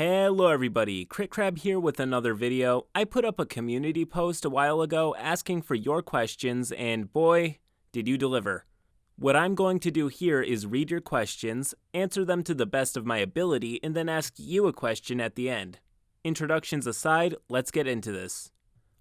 Hello everybody, CritCrab here with another video. I put up a community post a while ago asking for your questions, and boy, did you deliver. What I'm going to do here is read your questions, answer them to the best of my ability, and then ask you a question at the end. Introductions aside, let's get into this.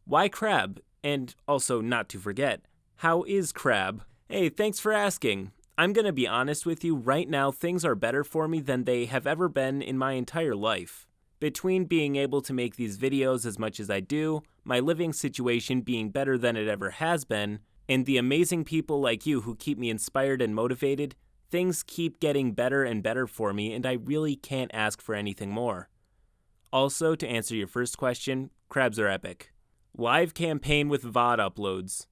Why crab? And also, not to forget, how is crab? Hey, thanks for asking. I'm gonna be honest with you, right now things are better for me than they have ever been in my entire life. Between being able to make these videos as much as I do, my living situation being better than it ever has been, and the amazing people like you who keep me inspired and motivated, things keep getting better and better for me, and I really can't ask for anything more. Also, to answer your first question, crabs are epic. Live campaign with VOD uploads.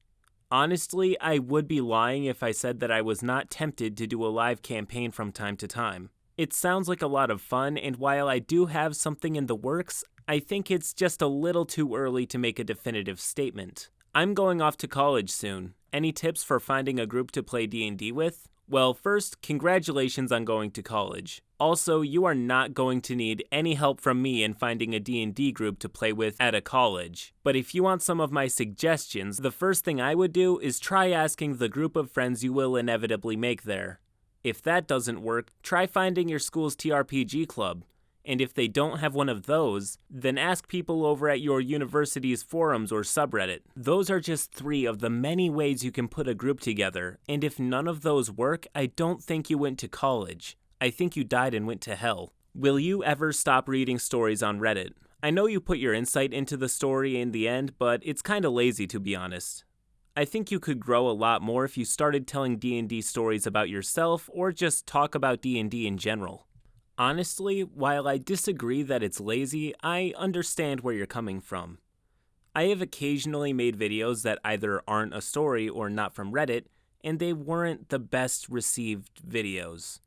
Honestly, I would be lying if I said that I was not tempted to do a live campaign from time to time. It sounds like a lot of fun, and while I do have something in the works, I think it's just a little too early to make a definitive statement. I'm going off to college soon. Any tips for finding a group to play D&D with? Well, first, congratulations on going to college. Also, you are not going to need any help from me in finding a D&D group to play with at a college. But if you want some of my suggestions, the first thing I would do is try asking the group of friends you will inevitably make there. If that doesn't work, try finding your school's TRPG club. And if they don't have one of those, then ask people over at your university's forums or subreddit. Those are just 3 of the many ways you can put a group together, and if none of those work, I don't think you went to college. I think you died and went to hell. Will you ever stop reading stories on Reddit? I know you put your insight into the story in the end, but it's kinda lazy to be honest. I think you could grow a lot more if you started telling D&D stories about yourself or just talk about D&D in general. Honestly, while I disagree that it's lazy, I understand where you're coming from. I have occasionally made videos that either aren't a story or not from Reddit, and they weren't the best received videos.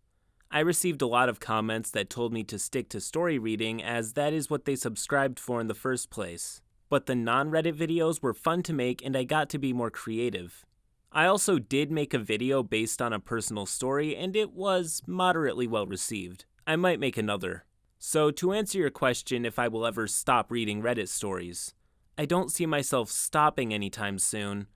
I received a lot of comments that told me to stick to story reading as that is what they subscribed for in the first place. But the non-Reddit videos were fun to make and I got to be more creative. I also did make a video based on a personal story and it was moderately well received. I might make another. So to answer your question if I will ever stop reading Reddit stories, I don't see myself stopping anytime soon,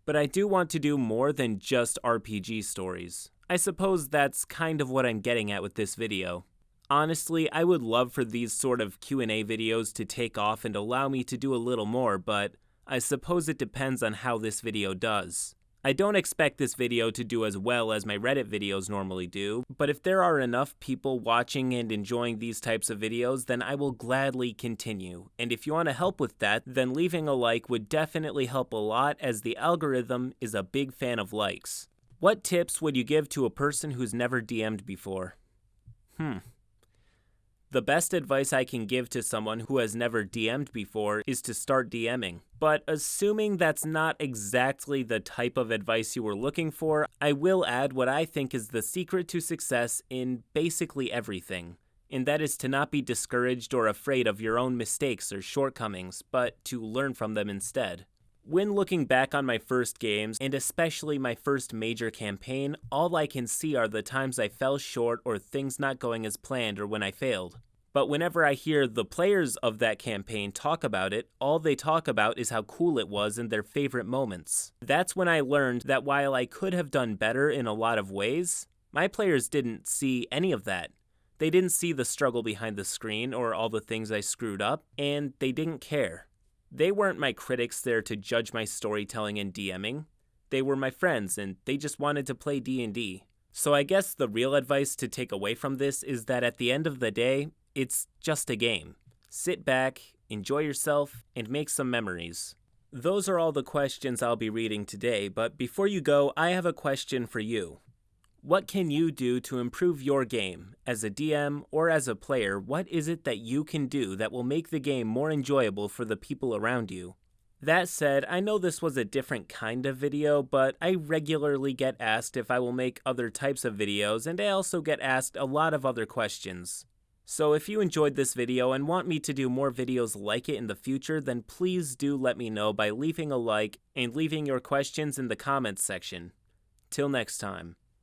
but I do want to do more than just RPG stories. I suppose that's kind of what I'm getting at with this video. Honestly, I would love for these sort of Q&A videos to take off and allow me to do a little more, but I suppose it depends on how this video does. I don't expect this video to do as well as my Reddit videos normally do, but if there are enough people watching and enjoying these types of videos, then I will gladly continue. And if you want to help with that, then leaving a like would definitely help a lot as the algorithm is a big fan of likes. What tips would you give to a person who's never DM'd before? The best advice I can give to someone who has never DM'd before is to start DMing. But assuming that's not exactly the type of advice you were looking for, I will add what I think is the secret to success in basically everything. And that is to not be discouraged or afraid of your own mistakes or shortcomings, but to learn from them instead. When looking back on my first games, and especially my first major campaign, all I can see are the times I fell short or things not going as planned or when I failed. But whenever I hear the players of that campaign talk about it, all they talk about is how cool it was and their favorite moments. That's when I learned that while I could have done better in a lot of ways, my players didn't see any of that. They didn't see the struggle behind the screen or all the things I screwed up, and they didn't care. They weren't my critics there to judge my storytelling and DMing. They were my friends, and they just wanted to play D&D. So I guess the real advice to take away from this is that at the end of the day, it's just a game. Sit back, enjoy yourself, and make some memories. Those are all the questions I'll be reading today, but before you go, I have a question for you. What can you do to improve your game? As a DM or as a player, what is it that you can do that will make the game more enjoyable for the people around you? That said, I know this was a different kind of video, but I regularly get asked if I will make other types of videos, and I also get asked a lot of other questions. So if you enjoyed this video and want me to do more videos like it in the future, then please do let me know by leaving a like and leaving your questions in the comments section. Till next time.